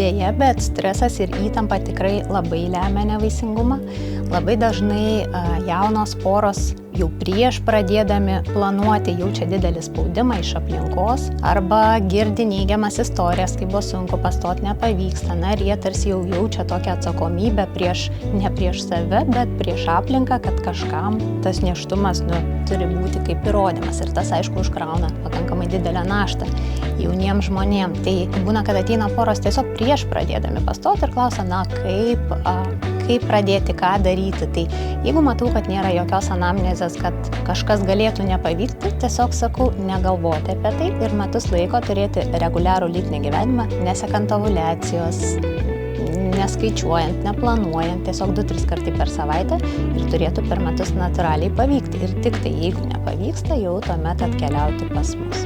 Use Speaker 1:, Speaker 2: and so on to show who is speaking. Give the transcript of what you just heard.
Speaker 1: Deja, bet stresas ir įtampa tikrai labai lemia nevaisingumą. Labai dažnai jaunos poros jau prieš pradėdami planuoti jaučia didelį spaudimą iš aplinkos arba girdi neigiamas istorijas, kai buvo sunku pastoti, nepavyksta. Na ir jie tarsi jau jaučia tokią atsakomybę ne prieš save, bet prieš aplinką, kad kažkam tas nėštumas turi būti kaip įrodymas. Ir tas, aišku, užkrauna pakankamai didelę naštą jauniems žmonėms. Tai būna, kad ateina poros tiesiog prieš pradėdami pastoti ir klausia, kaip pradėti, ką daryti. Tai jeigu matau, kad nėra jokios anamnezės, kad kažkas galėtų nepavykti, tiesiog sakau, negalvoti apie tai ir metus laiko turėti reguliarų lytinį gyvenimą, nesekant ovuliacijos, neskaičiuojant, neplanuojant, tiesiog 2-3 kartai per savaitę ir turėtų per metus natūraliai pavykti. Ir tik tai, jeigu nepavyksta, jau tuomet atkeliauti pas mus.